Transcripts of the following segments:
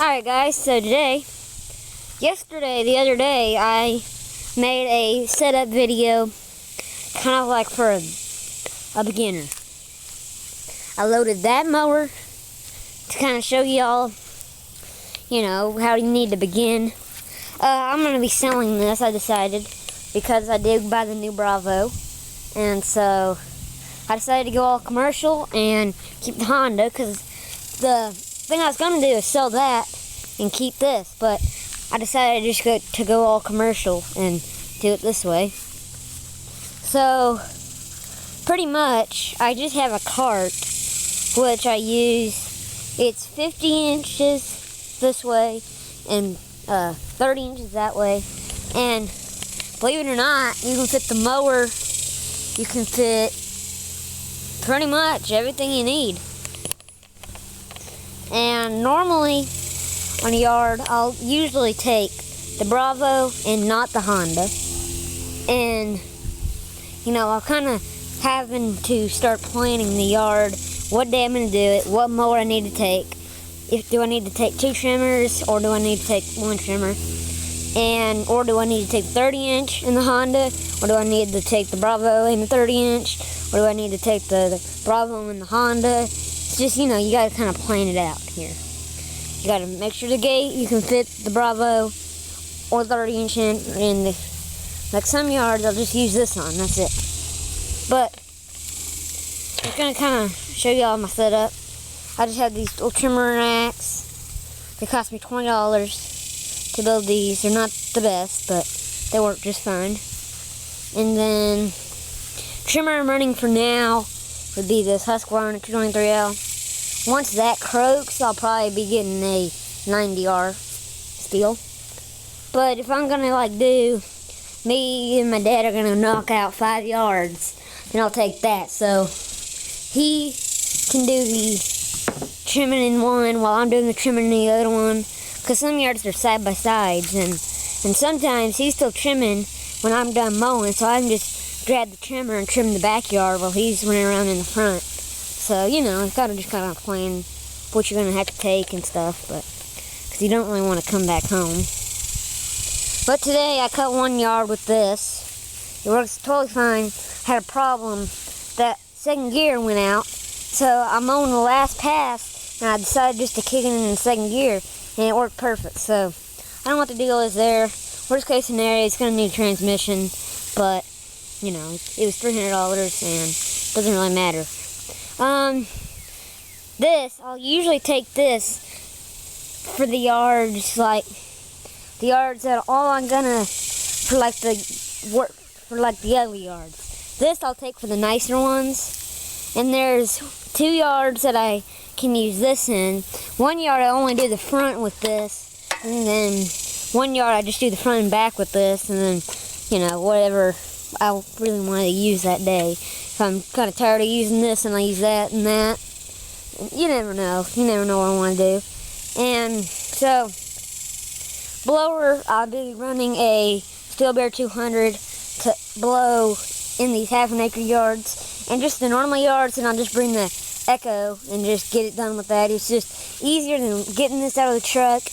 Alright guys, so the other day, I made a setup video, kind of like for a beginner. I loaded that mower to kind of show y'all, how you need to begin. I'm going to be selling this, I decided, because I did buy the new Bravo. And so, I decided to go all commercial and keep the Honda, because the thing I was going to do is sell that and keep this, but I decided to go all commercial and do it this way. So, pretty much, I just have a cart, which I use. It's 50 inches this way and 30 inches that way. And believe it or not, you can fit the mower, you can fit pretty much everything you need. And normally on a yard, I'll usually take the Bravo and not the Honda. And, I'll kind of having to start planning the yard, what day I'm going to do it, what mower I need to take. Do I need to take 2 trimmers, or do I need to take 1 trimmer? Or do I need to take 30-inch in the Honda, or do I need to take the Bravo in the 30-inch, or do I need to take the Bravo in the Honda? It's just, you got to kind of plan it out here. You got to make sure the gate, you can fit the Bravo or 30-inch in like some yards, I'll just use this on, that's it. But, I'm going to kind of show y'all my setup. I just have these little trimmer racks. They cost me $20 to build these. They're not the best, but they work just fine. And then, trimmer I'm running for now would be this Husqvarna 223L. Once that croaks, I'll probably be getting a 90R steel. But if I'm gonna do, me and my dad are gonna knock out 5 yards, then I'll take that. So he can do the trimming in one while I'm doing the trimming in the other one. Cause some yards are side by sides, and sometimes he's still trimming when I'm done mowing. So I can just grab the trimmer and trim the backyard while he's running around in the front. So, it's got to just kind of plan what you're going to have to take and stuff, but because you don't really want to come back home. But today, I cut 1 yard with this. It works totally fine. I had a problem. That second gear went out, so I'm mowing the last pass, and I decided just to kick it in second gear, and it worked perfect. So, I don't know what the deal is there. Worst case scenario, it's going to need a transmission, but, it was $300, and it doesn't really matter. I'll usually take this for the yards, the yards that all I'm gonna, for the ugly yards. This I'll take for the nicer ones, and there's 2 yards that I can use this in. 1 yard I only do the front with this, and then 1 yard I just do the front and back with this, and then, whatever I really want to use that day. If I'm kind of tired of using this and I use that and that, you never know. You never know what I want to do. And so, blower, I'll be running a Steel Bear 200 to blow in these half-an-acre yards. And just the normal yards, and I'll just bring the Echo and just get it done with that. It's just easier than getting this out of the truck,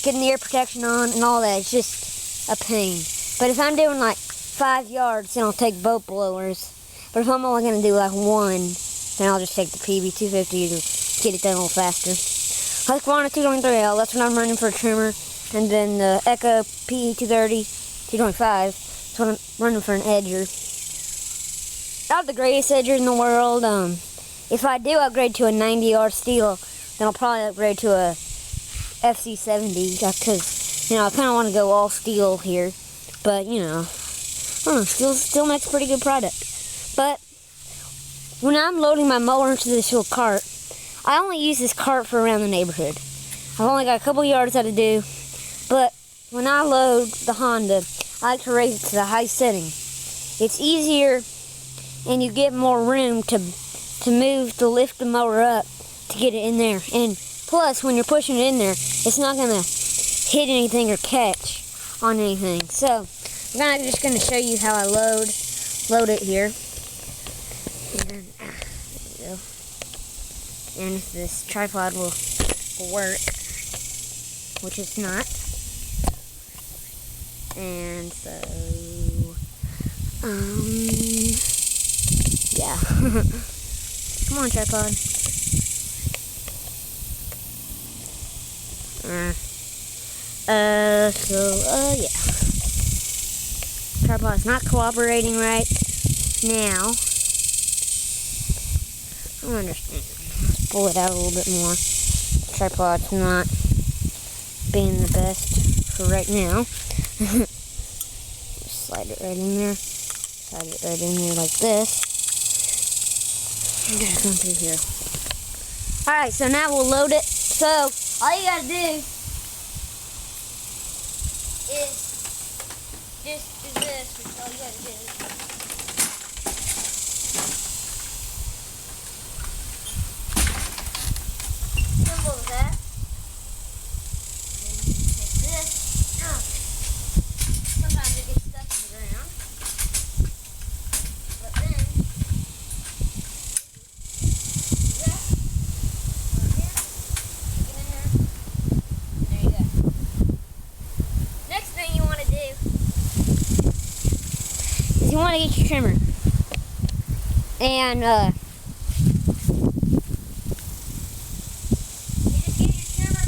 getting the air protection on and all that. It's just a pain. But if I'm doing 5 yards, then I'll take both blowers. But if I'm only going to do 1, then I'll just take the PB250 to get it done a little faster. Husqvarna 223L, that's what I'm running for a trimmer. And then the Echo PE230, 225, that's what I'm running for an edger. Not the greatest edger in the world. If I do upgrade to a 90R steel, then I'll probably upgrade to a FC70, because, I kind of want to go all steel here. But, steel makes a pretty good product. But when I'm loading my mower into this little cart, I only use this cart for around the neighborhood. I've only got a couple yards to do, but when I load the Honda, I like to raise it to the high setting. It's easier, and you get more room to lift the mower up to get it in there. And plus, when you're pushing it in there, it's not going to hit anything or catch on anything. So, I'm just going to show you how I load it here. And there we go. And if this tripod will work. which it's not. And so, yeah. Come on, tripod. Yeah. Tripod's not cooperating right now. I don't understand. Let's pull it out a little bit more. Tripod's not being the best for right now. Just slide it right in there. Slide it right in there like this. And just come through here. Alright, so now we'll load it. So, all you gotta do is just do this. That's all you gotta do. Simple as that. And then you take this. Sometimes it gets stuck in the ground. But then, do that. Right here. Stick it in there. There you go. Next thing you want to do is you want to get your trimmer. And, you just get your trimmer.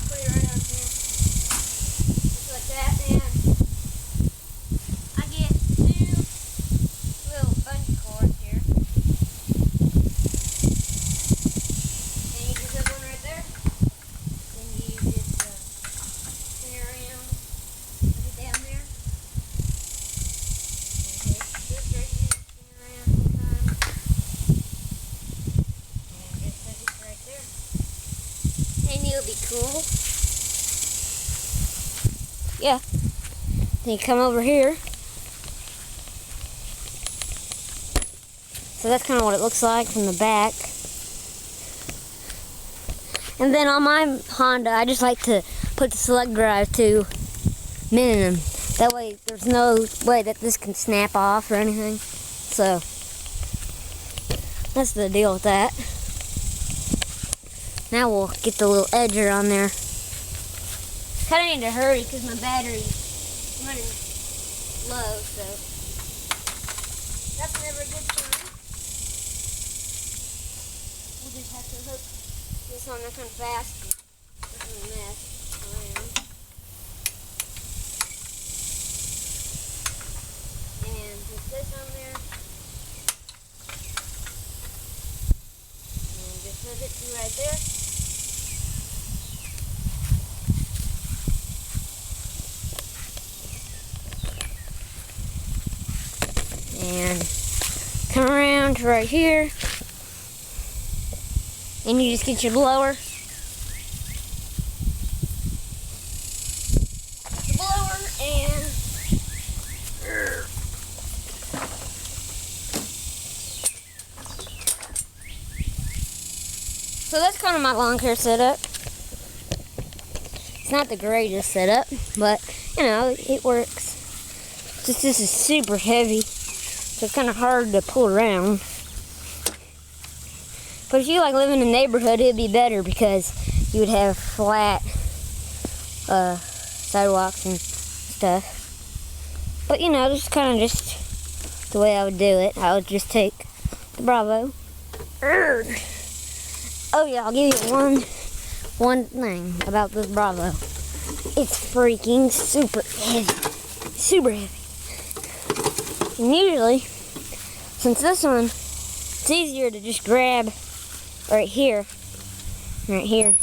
Put it right on here. Just like that. And I get 2 little bungee cords here. And you just have one right there. Then you just spin it around, put it down there. And take this right here, spin it around sometimes. And just put it right there. And you'll be cool. Yeah. Then you come over here. So that's kind of what it looks like from the back. And then on my Honda, I just like to put the select drive to minimum. That way there's no way that this can snap off or anything. So that's the deal with that. Now we'll get the little edger on there. Kind of need to hurry because my battery's running low, so that's never a good sign. We'll just have to hook this on there kind of fast. This is a mess around. And put this on there. And just hook it to right there. And come around to right here. And you just get your blower. The blower and so that's kind of my lawn care setup. It's not the greatest setup, but you know, it works. Just this is super heavy, so it's kind of hard to pull around. But if you like live in a neighborhood, it'd be better because you would have flat sidewalks and stuff. But you know, this is kind of just the way I would do it. I would just take the Bravo. Oh yeah, I'll give you one thing about this Bravo. It's freaking super heavy. Super heavy. And usually, since this one, it's easier to just grab right here. And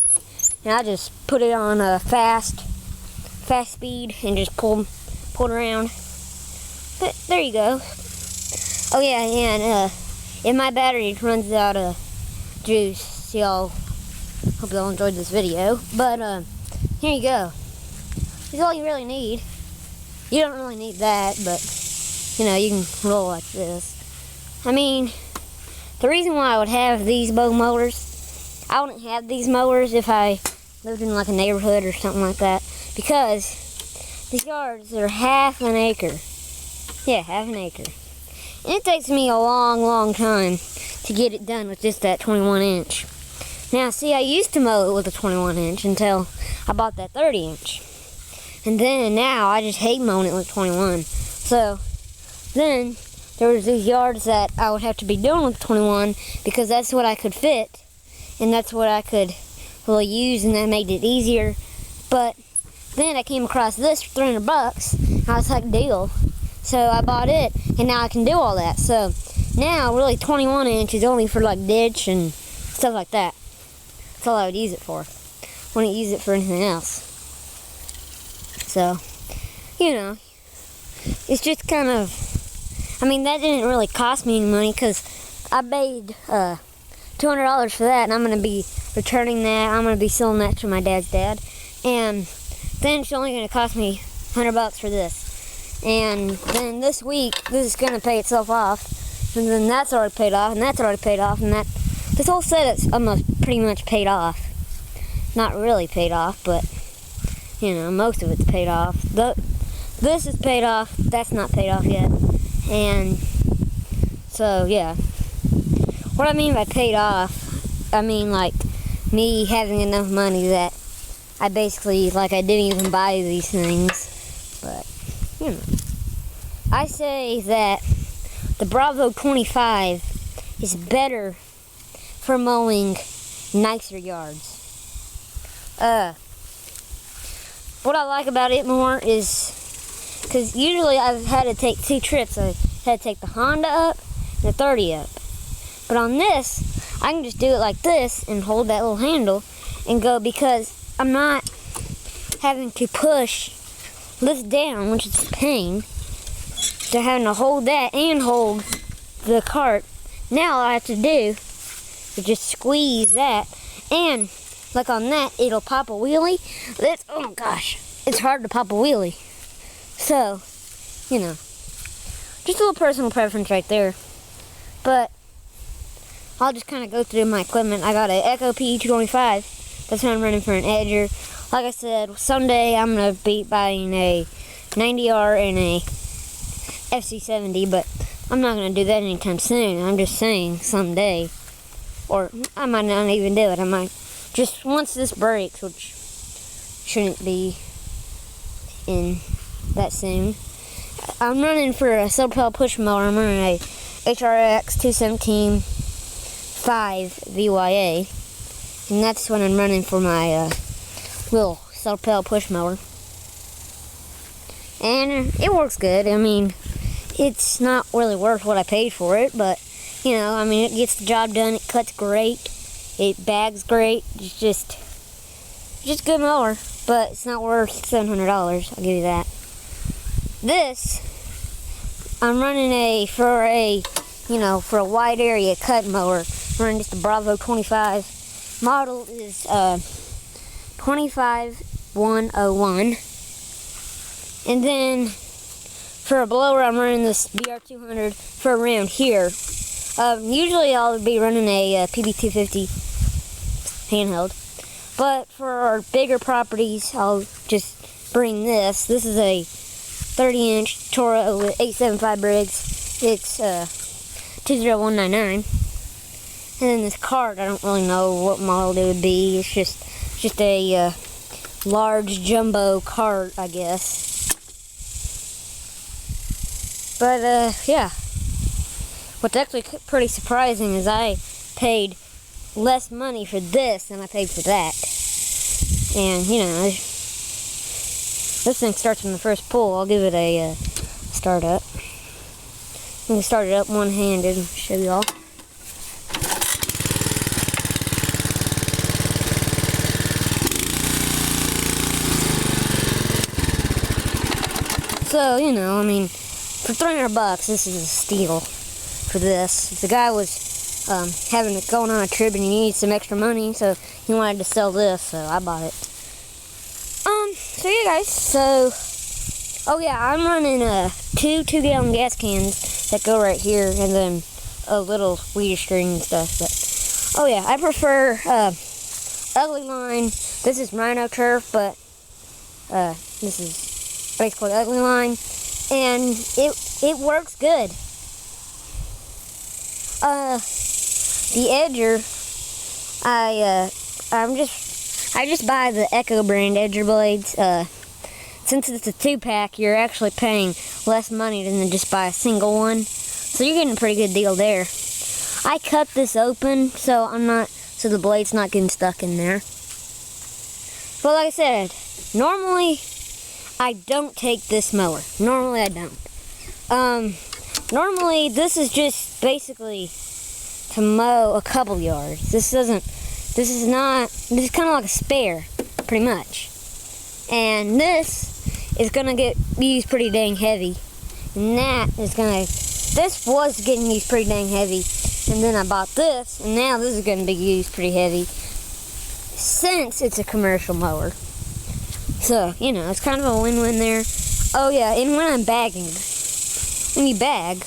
I just put it on a fast speed and just pull it around. But there you go. Oh yeah, and if my battery runs out of juice, y'all, hope y'all enjoyed this video. But here you go. This is all you really need. You don't really need that, but you know, you can roll like this. I mean, the reason why I would have these bow mowers, I wouldn't have these mowers if I lived in like a neighborhood or something like that, because these yards are half an acre. Yeah, half an acre. And it takes me a long time to get it done with just that 21 inch. Now, see, I used to mow it with a 21 inch until I bought that 30 inch. And then now I just hate mowing it with 21. So then there was these yards that I would have to be doing with 21 because that's what I could fit and that's what I could really use, and that made it easier. But then I came across this for $300 and I was like, deal. So I bought it and now I can do all that. So now really 21 inch is only for like ditch and stuff like that. That's all I would use it for. I wouldn't use it for anything else. So, you know, it's just kind of, I mean, that didn't really cost me any money because I paid $200 for that, and I'm going to be returning that. I'm going to be selling that to my dad's dad. And then it's only going to cost me $100 for this. And then this week, this is going to pay itself off. And then that's already paid off, and that's already paid off, and this whole setup's almost pretty much paid off. Not really paid off, but you know, most of it's paid off. This is paid off. That's not paid off yet. And so, yeah. What I mean by paid off, I mean like me having enough money that I basically, like, I didn't even buy these things. But, you know. I say that the Bravo 25 is better for mowing nicer yards. What I like about it more is, because usually I've had to take 2 trips. I had to take the Honda up and the 30 up. But on this, I can just do it like this and hold that little handle and go, because I'm not having to push this down, which is a pain. They're having to hold that and hold the cart. Now all I have to do is just squeeze that, and like on that, it'll pop a wheelie. Oh my gosh, it's hard to pop a wheelie. So, you know, just a little personal preference right there. But I'll just kind of go through my equipment. I got an Echo PE225. That's what I'm running for an edger. Like I said, someday I'm going to be buying a 90R and a FC70, but I'm not going to do that anytime soon. I'm just saying someday. Or I might not even do it. I might just once this breaks, which shouldn't be in that soon. I'm running for a self-propelled push mower. I'm running a HRX 217 5 VYA, and that's what I'm running for my little self-propelled push mower. And it works good. I mean, it's not really worth what I paid for it, but you know, I mean, it gets the job done. It cuts great. It bags great. It's just good mower, but it's not worth $700. I'll give you that. This, I'm running for a wide area cut mower. I'm running just a Bravo 25. Model is 25101. And then for a blower, I'm running this BR200 for around here. Usually I'll be running a PB250 handheld, but for our bigger properties, I'll just bring this. This is a 30-inch Toro with 875 Briggs. It's 20199. And then this cart, I don't really know what model it would be. It's just a large jumbo cart, I guess. But yeah. What's actually pretty surprising is I paid less money for this than I paid for that. And, you know, this thing starts from the first pull. I'll give it a start up. I'm going to start it up one-handed and show you all. So, you know, I mean, for $300, this is a steal. For this, the guy was going on a trip and he needed some extra money, so he wanted to sell this, so I bought it. So yeah, guys. So, oh yeah, I'm running 2 2-gallon gas cans that go right here, and then a little weed string and stuff. But oh yeah, I prefer Ugly Line. This is Rhino Turf, but this is basically Ugly Line, and it works good. The edger, I just buy the Echo brand edger blades. Since it's a 2-pack, you're actually paying less money than just buy a single one. So you're getting a pretty good deal there. I cut this open so the blade's not getting stuck in there. But like I said, normally I don't take this mower. Normally I don't. Normally this is just basically to mow a couple yards. This is kind of like a spare, pretty much. And this is gonna get used pretty dang heavy. And this was getting used pretty dang heavy. And then I bought this, and now this is gonna be used pretty heavy since it's a commercial mower. So, it's kind of a win-win there. Oh yeah, and when I'm bagging, when you bag,